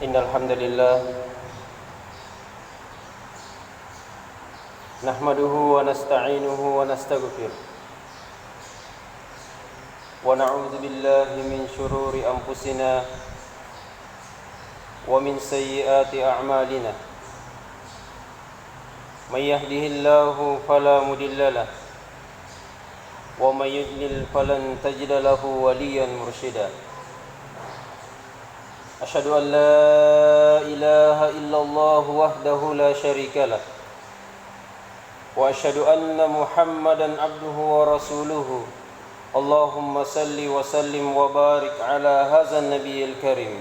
Innal hamdalillah nahmaduhu wa nasta'inuhu wa nastaghfiruh wa na'udzu billahi min shururi anfusina wa min sayyiati a'malina may yahdihillahu fala mudilla lahu wa may yudlil falan tajida lahu waliyan mursyida. Asyhadu an la ilaha illallah wahdahu la syarika lah wa asyhadu anna Muhammadan abduhu wa rasuluhu. Allahumma salli wa sallim wa barik ala hadzal nabiyil karim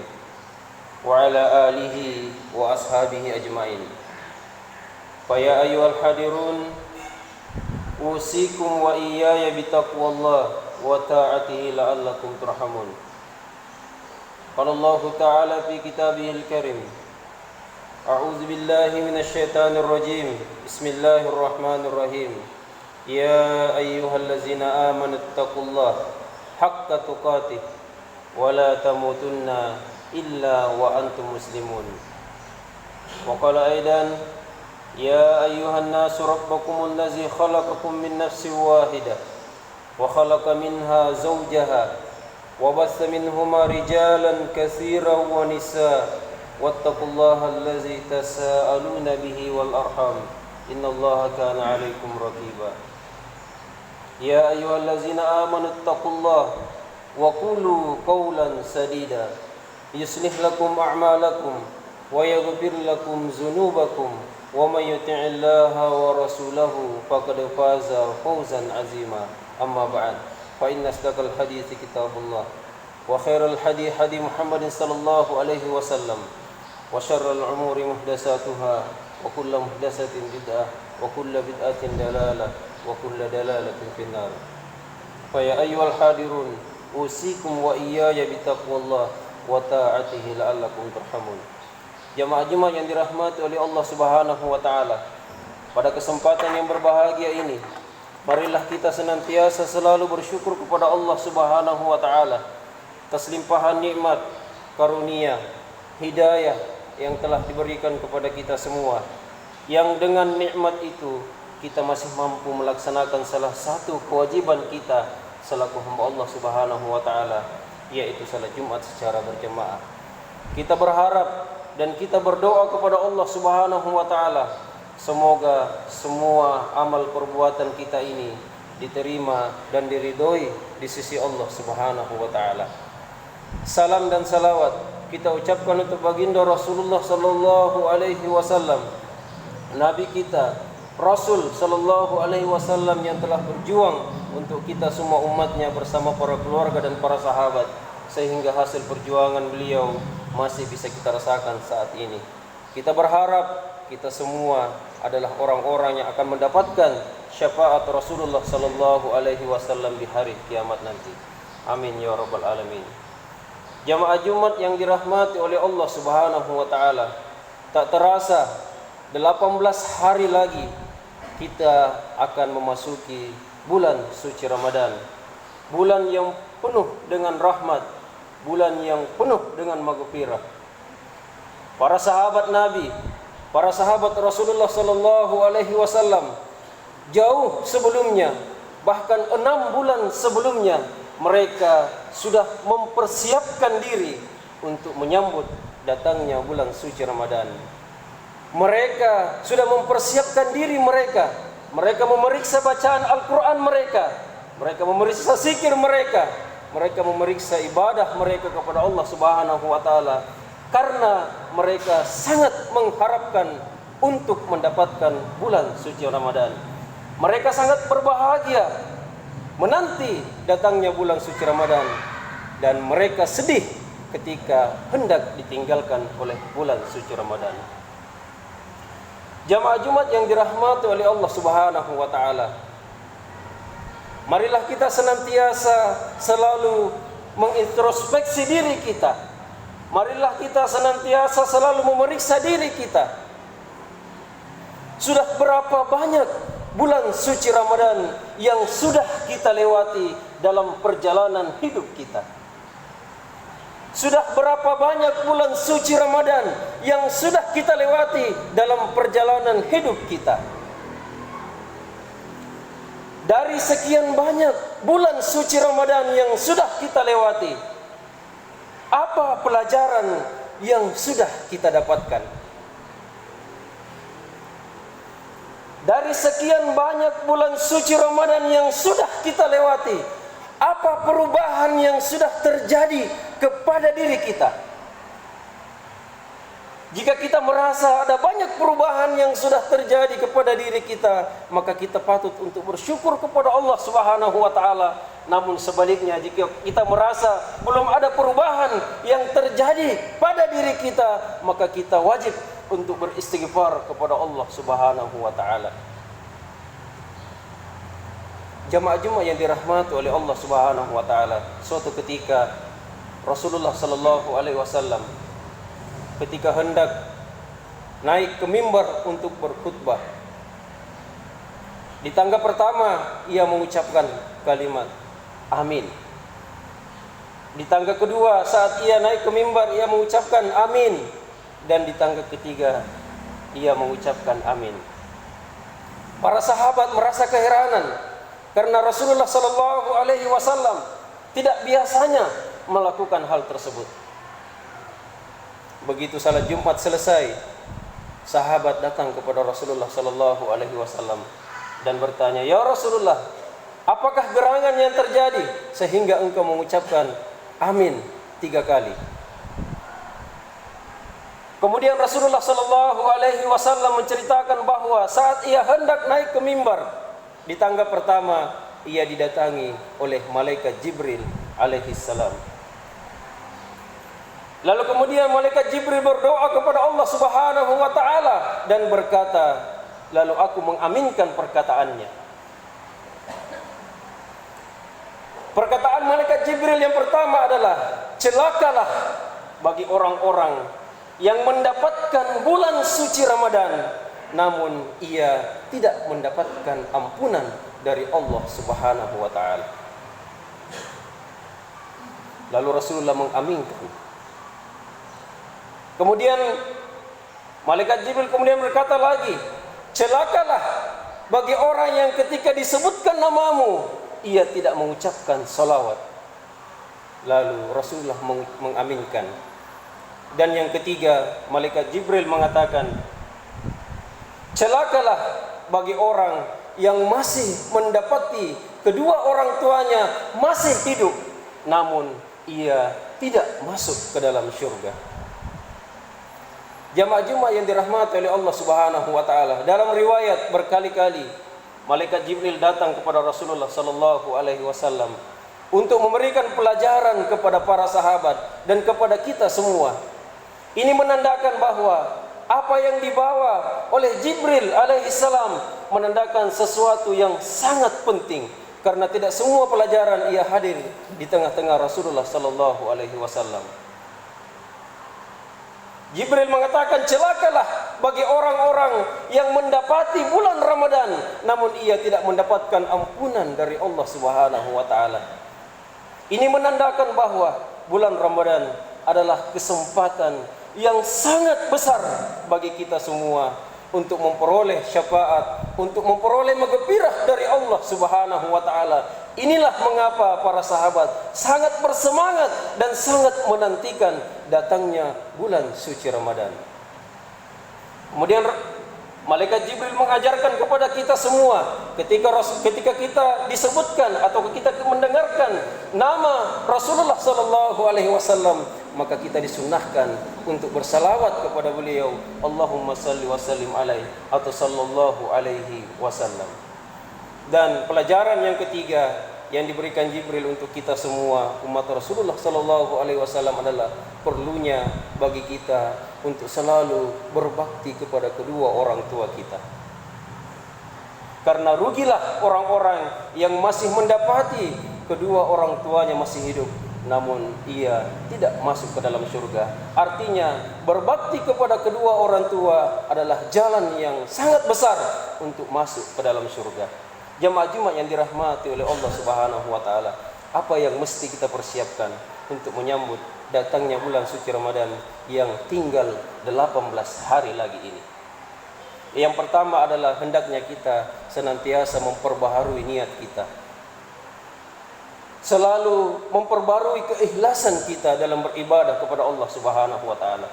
wa ala alihi wa ashabihi ajmain. Fa ya ayyuhal hadirun usikum wa iyaya bitaqwallah wa ta'atihi la'allakum turhamun. Qala Allah Ta'ala fi kitabihil karim. A'udzu billahi minasy syaithanir rajim. Bismillahirrahmanirrahim. Ya ayyuhallazina amanu taqullaha haqqa tuqatih wa la tamutunna illa wa antum muslimun. Wa qala aidan ya ayyuhan nasu rabbakumul ladzi khalaqakum min nafsin wahidah wa khalaqa minha zawjaha wa bassa minhuma rijalan katsiran wa nisaa wattaqullaha allazi tasaaluna bihi wal arham innallaha kana 'alaikum raqiba. Ya ayyuhallazina amanu taqullaha wa qulu qawlan sadida yuslih lakum a'malakum wa yaghfir lakum dzunubakum wa may yuti'illaha wa rasulahu faqad faza fawzan 'azima. Amma ba'd, fa inna asdaqal hadithi kitabullah wa khairal hadi hadi Muhammadin sallallahu alaihi wasallam wa syarrul umuri muhdatsatuha wa kullu muhdatsatin bid'ah wa kullu bid'atin dalalah wa kullu dalalatin finnar. Fa ya ayyuhal hadirun usikum wa iyaya bitaqwallah wa ta'atihi la'allakum turhamun. Jamaah-jemaah yang dirahmati oleh Allah Subhanahu wa taala, pada kesempatan yang berbahagia ini marilah kita senantiasa selalu bersyukur kepada Allah Subhanahu wa taala atas limpahan nikmat, karunia, hidayah yang telah diberikan kepada kita semua. Yang dengan nikmat itu kita masih mampu melaksanakan salah satu kewajiban kita selaku hamba Allah Subhanahu wa taala, yaitu salat Jumat secara berjamaah. Kita berharap dan kita berdoa kepada Allah Subhanahu wa taala, semoga semua amal perbuatan kita ini diterima dan diridhoi di sisi Allah Subhanahu wa taala. Salam dan salawat kita ucapkan untuk baginda Rasulullah sallallahu alaihi wasallam, nabi kita, Rasul sallallahu alaihi wasallam yang telah berjuang untuk kita semua umatnya bersama para keluarga dan para sahabat, sehingga hasil perjuangan beliau masih bisa kita rasakan saat ini. Kita berharap kita semua adalah orang-orang yang akan mendapatkan syafaat Rasulullah sallallahu alaihi wasallam di hari kiamat nanti. Amin ya rabbal alamin. Jamaah Jumat yang dirahmati oleh Allah Subhanahu wa taala, tak terasa 18 hari lagi kita akan memasuki bulan suci Ramadan. Bulan yang penuh dengan rahmat, bulan yang penuh dengan maghfirah. Para sahabat Nabi, para sahabat Rasulullah sallallahu alaihi wasallam jauh sebelumnya, bahkan 6 bulan sebelumnya, mereka sudah mempersiapkan diri untuk menyambut datangnya bulan suci Ramadan. Mereka sudah mempersiapkan diri mereka. Mereka memeriksa bacaan Al-Quran mereka. Mereka memeriksa zikir mereka. Mereka memeriksa ibadah mereka kepada Allah Subhanahu wa taala, karena mereka sangat mengharapkan untuk mendapatkan bulan suci Ramadan. Mereka sangat berbahagia menanti datangnya bulan suci Ramadan, dan mereka sedih ketika hendak ditinggalkan oleh bulan suci Ramadan. Jamaah Jumat yang dirahmati oleh Allah Subhanahu wa taala, marilah kita senantiasa selalu mengintrospeksi diri kita. Marilah kita senantiasa selalu memeriksa diri kita. Sudah berapa banyak bulan suci Ramadan yang sudah kita lewati dalam perjalanan hidup kita? Sudah berapa banyak bulan suci Ramadan yang sudah kita lewati dalam perjalanan hidup kita. Dari sekian banyak bulan suci Ramadan yang sudah kita lewati, apa pelajaran yang sudah kita dapatkan? Dari sekian banyak bulan suci Ramadan yang sudah kita lewati, apa perubahan yang sudah terjadi kepada diri kita? Jika kita merasa ada banyak perubahan yang sudah terjadi kepada diri kita, maka kita patut untuk bersyukur kepada Allah Subhanahu wa taala. Namun sebaliknya, jika kita merasa belum ada perubahan yang terjadi pada diri kita, maka kita wajib untuk beristighfar kepada Allah Subhanahu wa taala. Jamaah Jumat yang dirahmati oleh Allah Subhanahu wa taala, suatu ketika Rasulullah sallallahu alaihi wasallam ketika hendak naik ke mimbar untuk berkhutbah, di tangga pertama ia mengucapkan kalimat amin. Di tangga kedua saat ia naik ke mimbar ia mengucapkan amin, dan di tangga ketiga ia mengucapkan amin. Para sahabat merasa keheranan karena Rasulullah sallallahu alaihi wasallam tidak biasanya melakukan hal tersebut. Begitu salat Jumat selesai, sahabat datang kepada Rasulullah sallallahu alaihi wasallam dan bertanya, "Ya Rasulullah, apakah gerangan yang terjadi sehingga engkau mengucapkan amin 3 kali?" Kemudian Rasulullah sallallahu alaihi wasallam menceritakan bahwa saat ia hendak naik ke mimbar, di tangga pertama ia didatangi oleh malaikat Jibril alaihi salam. Lalu kemudian malaikat Jibril berdoa kepada Allah Subhanahu wa taala dan berkata, lalu aku mengaminkan perkataannya. Perkataan malaikat Jibril yang pertama adalah, celakalah bagi orang-orang yang mendapatkan bulan suci Ramadan, namun ia tidak mendapatkan ampunan dari Allah Subhanahu wa taala. Lalu Rasulullah mengaminkan. Kemudian malaikat Jibril kemudian berkata lagi, celakalah bagi orang yang ketika disebutkan namamu ia tidak mengucapkan salawat. Lalu Rasulullah mengaminkan. Dan yang ketiga, malaikat Jibril mengatakan, celakalah bagi orang yang masih mendapati kedua orang tuanya masih hidup, namun ia tidak masuk ke dalam syurga. Jamaah Jumat yang dirahmati oleh Allah Subhanahu wa taala, dalam riwayat berkali-kali malaikat Jibril datang kepada Rasulullah sallallahu alaihi wasallam untuk memberikan pelajaran kepada para sahabat dan kepada kita semua. Ini menandakan bahwa apa yang dibawa oleh Jibril alaihi salam menandakan sesuatu yang sangat penting, karena tidak semua pelajaran ia hadir di tengah-tengah Rasulullah sallallahu alaihi wasallam. Jibril mengatakan, celakalah bagi orang-orang yang mendapati bulan Ramadan namun ia tidak mendapatkan ampunan dari Allah Subhanahu wa taala. Ini menandakan bahwa bulan Ramadan adalah kesempatan yang sangat besar bagi kita semua untuk memperoleh syafaat, untuk memperoleh maghfirah dari Allah Subhanahu wa taala. Inilah mengapa para sahabat sangat bersemangat dan sangat menantikan datangnya bulan suci Ramadan. Kemudian malaikat Jibril mengajarkan kepada kita semua, ketika kita disebutkan atau kita mendengarkan nama Rasulullah sallallahu alaihi wasallam, maka kita disunnahkan untuk bersalawat kepada beliau, Allahumma salli wa sallim alaihi atau sallallahu alaihi wasallam. Dan pelajaran yang ketiga yang diberikan Jibril untuk kita semua umat Rasulullah sallallahu alaihi wasallam adalah perlunya bagi kita untuk selalu berbakti kepada kedua orang tua kita. Karena rugilah orang-orang yang masih mendapati kedua orang tuanya masih hidup namun ia tidak masuk ke dalam surga. Artinya berbakti kepada kedua orang tua adalah jalan yang sangat besar untuk masuk ke dalam surga. Jamaah Jumat yang dirahmati oleh Allah Subhanahu wa taala, apa yang mesti kita persiapkan? untuk menyambut datangnya bulan suci Ramadan yang tinggal 18 hari lagi ini. Yang pertama adalah hendaknya kita senantiasa memperbaharui niat kita, selalu memperbarui keikhlasan kita dalam beribadah kepada Allah Subhanahu wa taala.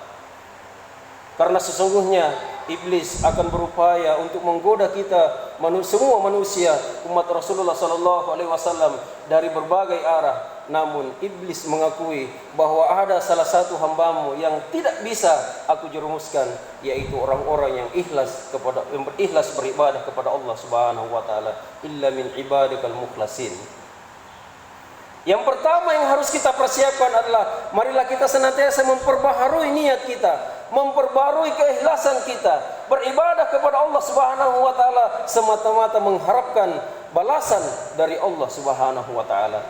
Karena sesungguhnya iblis akan berupaya untuk menggoda kita, semua manusia umat Rasulullah sallallahu alaihi wasallam dari berbagai arah. Namun iblis mengakui bahwa ada salah satu hambamu yang tidak bisa aku jerumuskan, yaitu orang-orang yang ikhlas beribadah kepada Allah Subhanahu wa taala, illa min ibadikal mukhlasin. Yang pertama yang harus kita persiapkan adalah marilah kita senantiasa memperbaharui niat kita, memperbarui keikhlasan kita, beribadah kepada Allah Subhanahu wa taala semata-mata mengharapkan balasan dari Allah Subhanahu wa taala.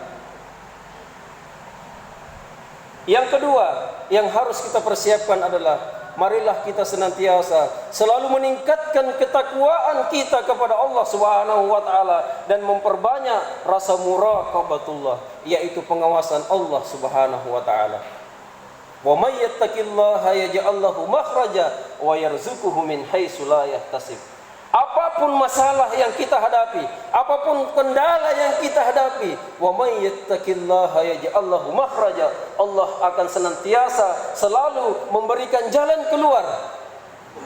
Yang kedua yang harus kita persiapkan adalah marilah kita senantiasa selalu meningkatkan ketakwaan kita kepada Allah Subhanahu wa taala dan memperbanyak rasa muraqabatullah, yaitu pengawasan Allah Subhanahu wa taala. Wa may yattaqillaha yaj'al lahu makhraja wa yarzuquhu min haitsu la yahtasib. Apapun masalah yang kita hadapi, apapun kendala yang kita hadapi, wa may yattaqillaha yaj'al lahu makhraja, Allah akan senantiasa selalu memberikan jalan keluar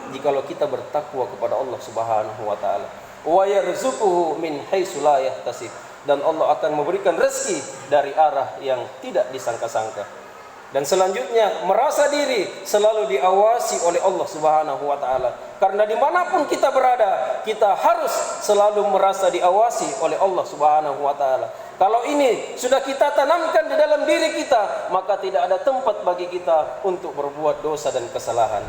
jikalau kita bertakwa kepada Allah Subhanahu wa taala. Wa yarzuquhu min haitsu la yahtasib, dan Allah akan memberikan rezeki dari arah yang tidak disangka-sangka. Dan selanjutnya merasa diri selalu diawasi oleh Allah Subhanahu wa taala. Karena dimanapun kita berada, kita harus selalu merasa diawasi oleh Allah Subhanahu wa taala. Kalau ini sudah kita tanamkan di dalam diri kita, maka tidak ada tempat bagi kita untuk berbuat dosa dan kesalahan.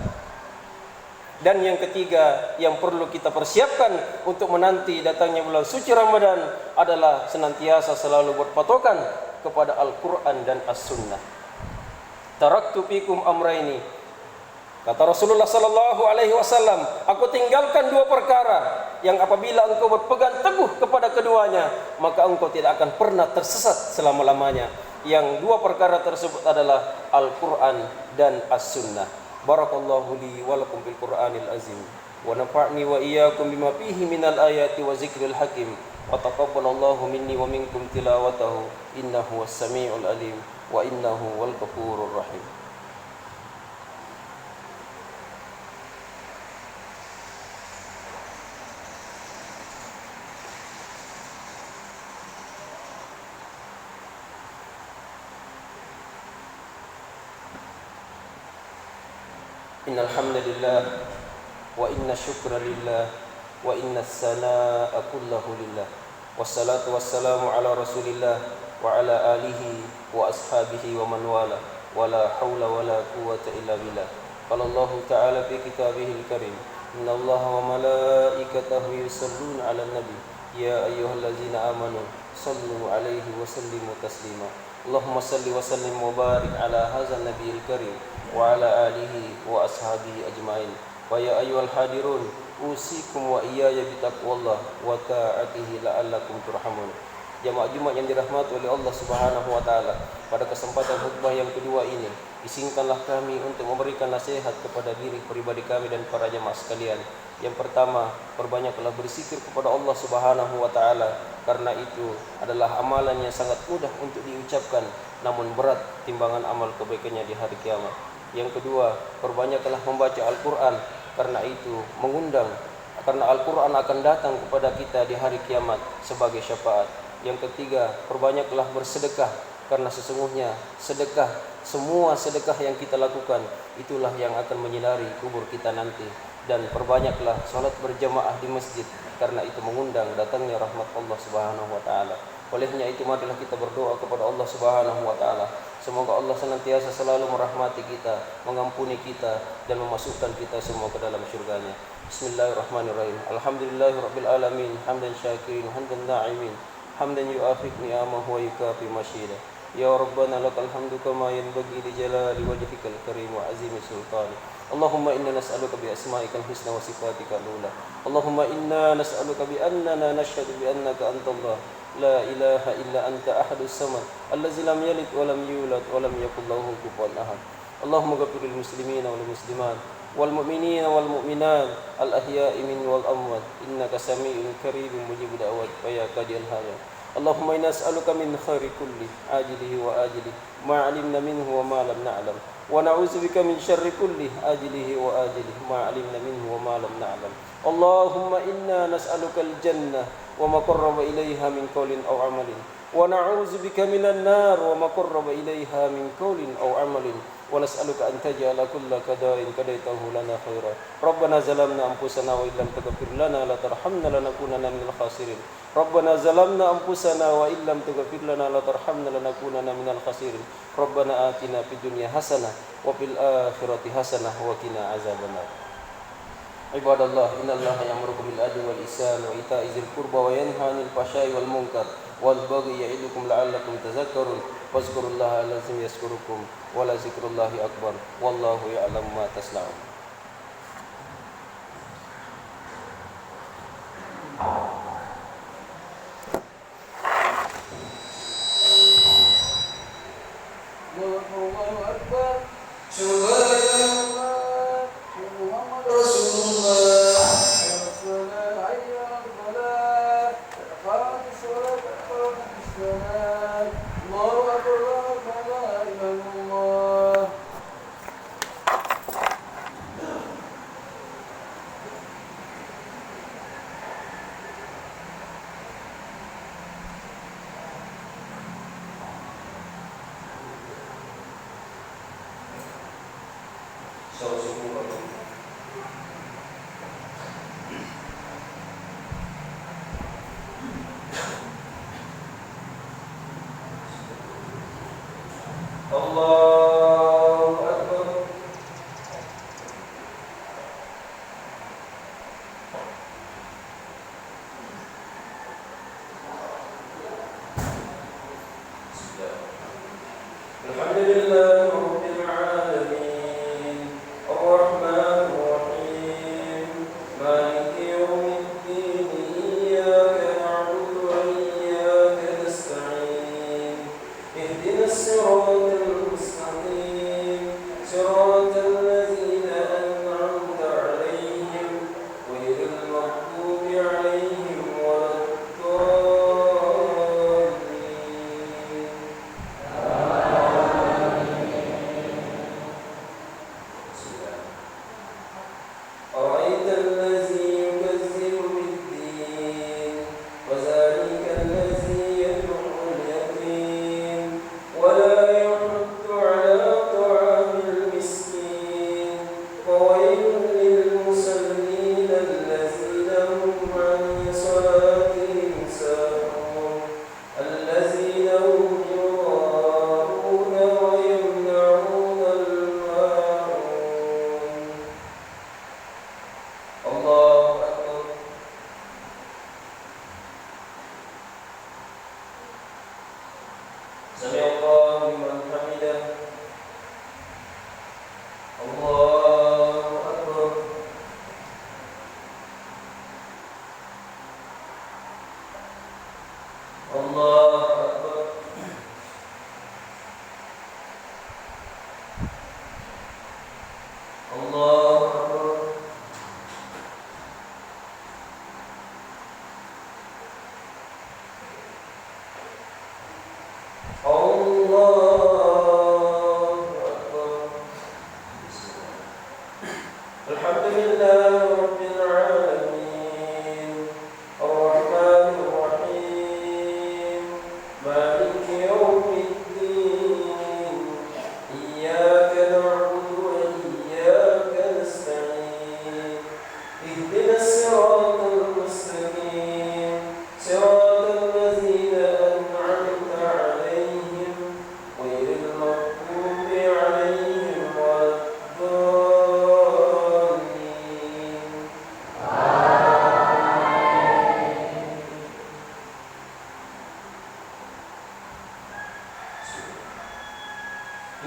Dan yang ketiga yang perlu kita persiapkan untuk menanti datangnya bulan suci Ramadan adalah senantiasa selalu berpatokan kepada Al-Quran dan As-Sunnah. Taraktu fikum amraini, kata Rasulullah sallallahu alaihi wasallam, aku tinggalkan dua perkara yang apabila engkau berpegang teguh kepada keduanya, maka engkau tidak akan pernah tersesat selama-lamanya. Yang dua perkara tersebut adalah Al-Quran dan As-Sunnah. Barakallahu li wa lakum bil Qur'anil azim wa nafa'ni wa iyyakum bima fihi minal ayati wa zikril hakim wa taqabbalallahu minni wa minkum tilawatahu innahu was-sami'ul alim wa innahu wal ghafurur rahim. Innal hamdalillah wa inna syukra lillah wa inna as-sanaa'a kullahu lillah wassalatu wassalamu ala rasulillah wa ala alihi wa ashabihi wa man wala wala haula wala quwwata illa billah. Qala Allah ta'ala fi kitabihil karim, innallaha wa malaikatahu yusholluna 'alan nabi ya ayyuhallazina amanu shallu 'alaihi wa sallimu taslima. Allahumma salli wa sallim wa barik ala hadzal nabiyil karim wa ala alihi wa ashabihi ajmain. Wa ya ayyuhal hadirun usikum wa iyaya bitaqwallah wa ta'atihi la'allakum turhamun. Jamaah Jumat yang dirahmati oleh Allah Subhanahu wa taala, pada kesempatan khutbah yang kedua ini, izinkanlah kami untuk memberikan nasihat kepada diri pribadi kami dan para jamaah sekalian. Yang pertama, perbanyaklah berzikir kepada Allah Subhanahu wa taala, karena itu adalah amalan yang sangat mudah untuk diucapkan namun berat timbangan amal kebaikannya di hari kiamat. Yang kedua, perbanyaklah membaca Al-Qur'an, karena itu mengundang, karena Al-Qur'an akan datang kepada kita di hari kiamat sebagai syafaat. Yang ketiga, perbanyaklah bersedekah, karena sesungguhnya sedekah, semua sedekah yang kita lakukan itulah yang akan menyinari kubur kita nanti. Dan perbanyaklah salat berjamaah di masjid, karena itu mengundang datangnya rahmat Allah Subhanahu wa taala. Olehnya itu marilah kita berdoa kepada Allah Subhanahu wa taala, semoga Allah senantiasa selalu merahmati kita, mengampuni kita, dan memasukkan kita semua ke dalam syurganya. Bismillahirrahmanirrahim. Alhamdulillahirabbil alamin, hamdan syakirin, hamdan na'imin, hamdan yu'afik ni'amahu wa yukafi masyida. Ya Rabbana lakal hamdu kama yanbaghi li jalali wajhikal karim wa azimi sultani. Allahumma inna nas'aluka bi asma'ikal husna wa sifatikal ula. Allahumma inna nas'aluka bi annana nashhadu bi annaka antallah لا إله إلا أنت أحد الصمد الذي لم يلد ولم يولد ولم يكن له كفوا أحد. اللهم اغفر للمسلمين والمسلمات والمؤمنين والمؤمنات الأحياء منهم والأموات إنك سميع قريب مجيب دعوات ويا قاضي الحاجات. اللهم إنا نسألك من خير كله عاجله وآجله ما علمنا منه وما لم نعلم ونعوذ بك من شر كله آجله وآجله ما علمنا منه وما لم نعلم. اللهم إنا نسألك الجنة وما قرب إليها من قول أو عمل ونعوذ بك من النار وما قرب إليها من قول أو عمل ونسألك أن تجعل كل قضاء قضيته لنا خيرا. ربنا ظلمنا أنفسنا وإن لم تغفر لنا لترحمنا لنكونن من الخاسرين. ربنا ظلمنا أنفسنا وإن لم تغفر لنا لترحمنا لنكونن من الخاسرين. ربنا آتنا في الدنيا حسنة وفي الآخرة حسنة وقنا عذاب النار. عباد الله إن الله يأمركم بالعدل والإحسان وإيتاء ذي القربى وينهى عن الفحشاء والمنكر والبغي يعظكم لعلكم تذكرون فاذكروا الله العظيم يذكركم ولذكر الله أكبر والله يعلم ما تصنعون. الله أكبر. محمد رسول الله. الصلاة حي على الصلاة. قامت الصلاة قامت الصلاة. الله أكبر لا إله إلا الله. الله أكبر. الحمد لله رب العالمين الرحمن الرحيم مالك يوم الدين إياك نعبد وإياك نستعين اهدنا الصراط المستقيم صراط الذين أنعمت عليهم غير المغضوب عليهم ولا الضالين. أرأيت الذي يكذب بالدين وذلك الذي يدعو اليتيم ولا يحض على طعام المسكين فويل للمصلين الذين هم عن صلاتهم ساهون الذين هم يراءون ويمنعون الماعون. الله أكبر. سمع الله لمن حمده. الله أكبر. الله أكبر. الله أكبر. الله أكبر. الحمد لله رب العالمين الرحمن الرحيم مالك يوم الدين إياك نعبد وإياك نستعين اهدنا الصراط المستقيم صراط الذين أنعمت عليهم غير المغضوب عليهم ولا الضالين.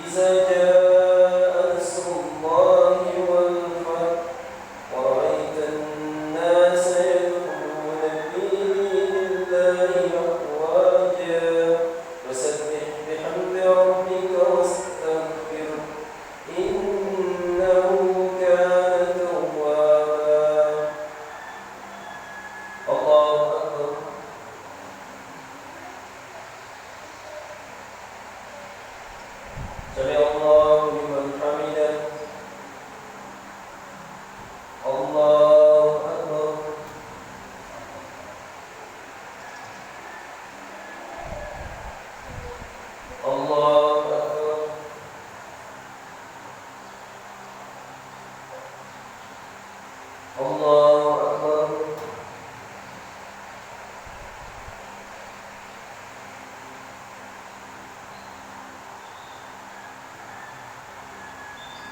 إذا جاء نصر الله والفتح ورأيت الناس يدخلون في دين الله أفواجا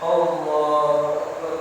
Allahu Akbar.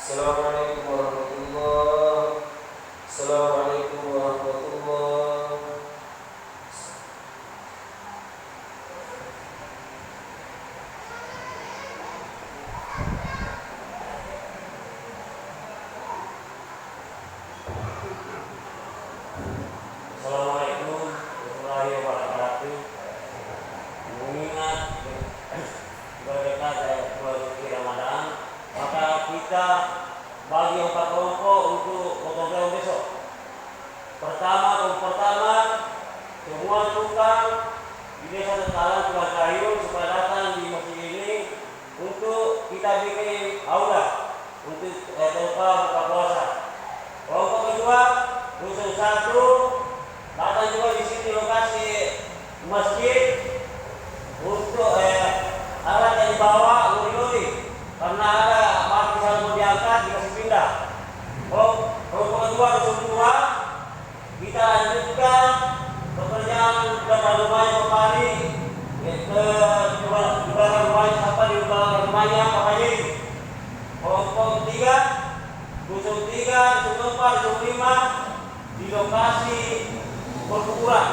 Assalamualaikum warahmatullahi. Assalamualaikum warahmatullahi. Assalamualaikum warahmatullahi wabarakatuh. Mengingat berdekat dari bulan suci Ramadan, maka kita bagi 4 kelompok untuk gotong royong besok. Kelompok pertama, semua tukang di desa Tetalan Tukang Kayu supaya datang di masjid ini untuk kita bikin aula untuk tempat buka puasa. Kelompok kedua, rusun 1 datang juga di sini lokasi masjid untuk alat yang dibawa lori-lori karena ada batu yang mau diangkat dikasih pindah. Kelompok kedua rusun 2 kita lanjutkan pekerjaan dalam rumahnya kembali ke belakang rumahnya sampai di belakang rumahnya Pak Haji. Kelompok ketiga rusun 3, rusun 4, rusun 5 di lokasi perkuburan